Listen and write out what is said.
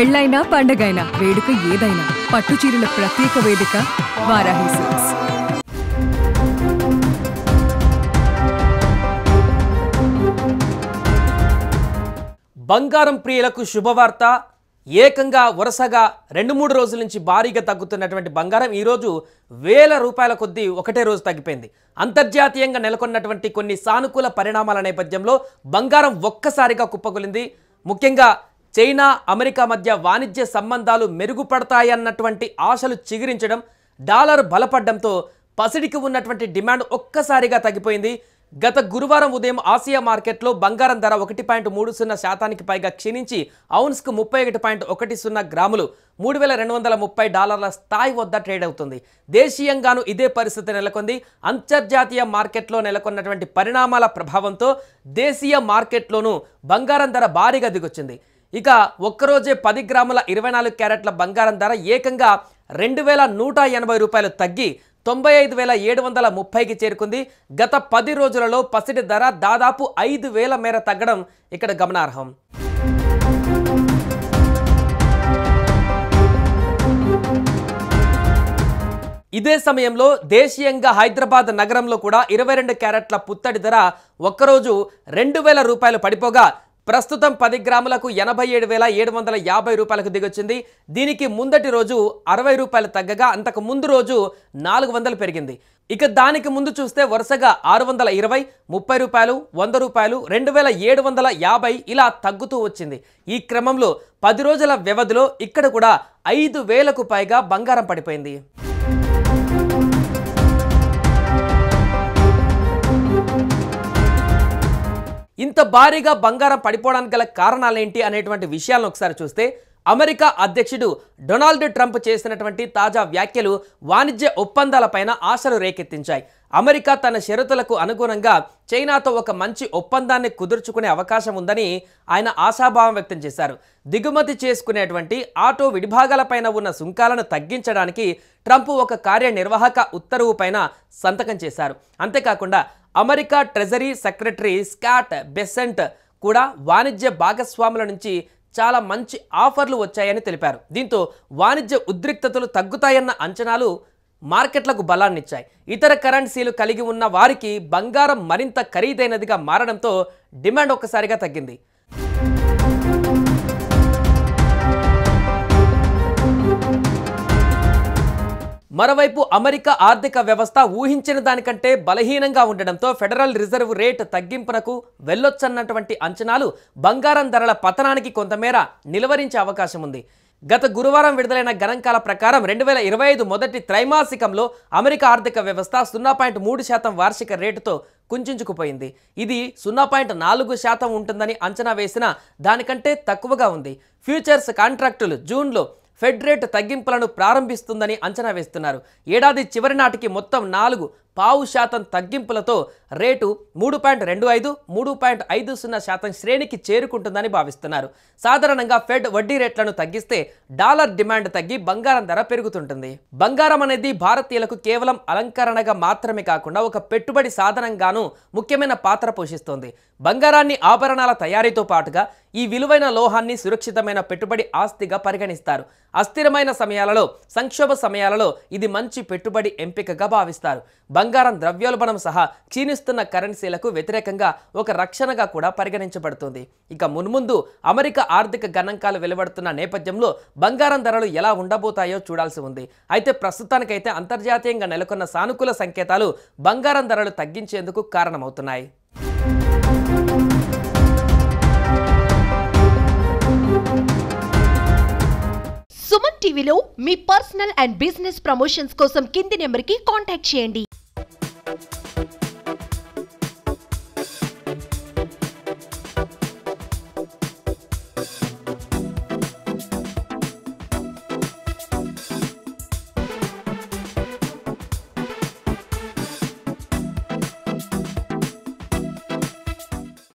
పెళ్ళైనా పండగైనా వేడుక ఏదైనా పట్టు చీరల ప్రత్యేక వేదిక వారాహి సిల్క్స్. బంగారం ప్రియులకు శుభవార్త. ఏకంగా వరుసగా 2-3 రోజుల నుంచి భారీగా తగ్గుతున్నటువంటి బంగారం ఈరోజు వేల రూపాయల కొద్దీ ఒకటే రోజు తగ్గిపోయింది. అంతర్జాతీయంగా నెలకొన్నటువంటి కొన్ని సానుకూల పరిణామాల నేపథ్యంలో బంగారం ఒక్కసారిగా కుప్పకూలింది. ముఖ్యంగా చైనా అమెరికా మధ్య వాణిజ్య సంబంధాలు మెరుగుపడతాయన్నటువంటి ఆశలు చిగురించడం, డాలర్ బలపడడంతో పసిడికి ఉన్నటువంటి డిమాండ్ ఒక్కసారిగా తగ్గిపోయింది. గత గురువారం ఉదయం ఆసియా మార్కెట్లో బంగారం ధర 1.30% పైగా క్షీణించి ఔన్స్కు 31.10 గ్రాములు $3,230 స్థాయి వద్ద ట్రేడ్ అవుతుంది. దేశీయంగాను ఇదే పరిస్థితి నెలకొంది. అంతర్జాతీయ మార్కెట్లో నెలకొన్నటువంటి పరిణామాల ప్రభావంతో దేశీయ మార్కెట్లోనూ బంగారం ధర భారీగా దిగొచ్చింది. ఇక ఒక్కరోజే 10 గ్రాముల 24 క్యారెట్ల బంగారం ధర ఏకంగా $2,180 తగ్గి 95,730కి చేరుకుంది. గత 10 రోజులలో పసిడి ధర దాదాపు 5,000 మేర తగ్గడం ఇక్కడ గమనార్హం. ఇదే సమయంలో దేశీయంగా హైదరాబాద్ నగరంలో కూడా 22 క్యారెట్ల పుత్తడి ధర ఒక్కరోజు $2,000 పడిపోగా ప్రస్తుతం 10 గ్రాములకు $87,750కు దిగొచ్చింది. దీనికి ముందటి రోజు $60 తగ్గగా అంతకు ముందు రోజు $400 పెరిగింది. ఇక దానికి ముందు చూస్తే వరుసగా $620, $30, $100, $2,750 ఇలా తగ్గుతూ వచ్చింది. ఈ క్రమంలో 10 రోజుల వ్యవధిలో ఇక్కడ కూడా 5,000కు పైగా బంగారం పడిపోయింది. ఇంత భారీగా బంగారం పడిపోవడానికి గల కారణాలేంటి అనేటువంటి విషయాలను ఒకసారి చూస్తే అమెరికా అధ్యక్షుడు డొనాల్డ్ ట్రంప్ చేసినటువంటి తాజా వ్యాఖ్యలు వాణిజ్య ఒప్పందాలపైన ఆశలు రేకెత్తించాయి. అమెరికా తన షరతులకు అనుగుణంగా చైనాతో ఒక మంచి ఒప్పందాన్ని కుదుర్చుకునే అవకాశం ఉందని ఆయన ఆశాభావం వ్యక్తం చేశారు. దిగుమతి చేసుకునేటువంటి ఆటో విడిభాగాలపైన ఉన్న సుంకాలను తగ్గించడానికి ట్రంప్ ఒక కార్యనిర్వాహక ఉత్తర్వు పైన సంతకం చేశారు. అంతేకాకుండా America treasury secretary Scott Besant కూడా వాణిజ్య భాగస్వాముల నుంచి చాలా మంచి ఆఫర్లు వచ్చాయని తెలిపారు. దీంతో వాణిజ్య ఉద్రిక్తతలు తగ్గుతాయన్న అంచనాలు మార్కెట్లకు బలాన్నిచ్చాయి. ఇతర కరెన్సీలు కలిగి ఉన్న వారికి బంగారం మరింత ఖరీదైనదిగా మారడంతో డిమాండ్ ఒక్కసారిగా తగ్గింది. మరోవైపు అమెరికా ఆర్థిక వ్యవస్థ ఊహించిన దానికంటే బలహీనంగా ఉండడంతో ఫెడరల్ రిజర్వ్ రేట్ తగ్గింపునకు వెళ్ళొచ్చన్నటువంటి అంచనాలు బంగారం ధరల పతనానికి కొంతమేర నిలువరించే అవకాశం ఉంది. గత గురువారం విడుదలైన గణాంకాల ప్రకారం 2025 మొదటి త్రైమాసికంలో అమెరికా ఆర్థిక వ్యవస్థ 0.3% వార్షిక రేటుతో కుంచుకుపోయింది. ఇది 0.4% ఉంటుందని అంచనా వేసినా దానికంటే తక్కువగా ఉంది. ఫ్యూచర్స్ కాంట్రాక్టులు జూన్లో ఫెడ్ రేట్ తగ్గింపులను ప్రారంభిస్తుందని అంచనా వేస్తున్నారు. ఏడాది చివరి నాటికి మొత్తం 4.5% తగ్గింపులతో రేటు 3.25, 3.50% శ్రేణికి చేరుకుంటుందని భావిస్తున్నారు. సాధారణంగా ఫెడ్ వడ్డీ రేట్లను తగ్గిస్తే డాలర్ డిమాండ్ తగ్గి బంగారం ధర పెరుగుతుంటుంది. బంగారం అనేది భారతీయులకు కేవలం అలంకరణగా మాత్రమే కాకుండా ఒక పెట్టుబడి సాధనంగానూ ముఖ్యమైన పాత్ర పోషిస్తోంది. బంగారాన్ని ఆభరణాల తయారీతో పాటుగా ఈ విలువైన లోహాన్ని సురక్షితమైన పెట్టుబడి ఆస్తిగా పరిగణిస్తారు. అస్థిరమైన సమయాలలో, సంక్షోభ సమయాలలో ఇది మంచి పెట్టుబడి ఎంపికగా భావిస్తారు. బంగారం ద్రవ్యోల్బణం సహా క్షీణిస్తున్న కరెన్సీలకు వ్యతిరేకంగా ఒక రక్షణగా కూడా పరిగణించబడుతుంది. ఇక మున్ముందు అమెరికా ఆర్థిక గణాంకాలు వెలువడుతున్న నేపథ్యంలో బంగారం ధరలు ఎలా ఉండబోతాయో చూడాల్సి ఉంది. అయితే ప్రస్తుతానికైతే అంతర్జాతీయంగా నెలకొన్న సానుకూల సంకేతాలు బంగారం ధరలు తగ్గించేందుకు కారణమవుతున్నాయి. సుమన్ టీవీలో మీ పర్సనల్ అండ్ బిజినెస్ ప్రమోషన్స్ కోసం కింది నెంబర్కి కాంటాక్ట్ చేయండి.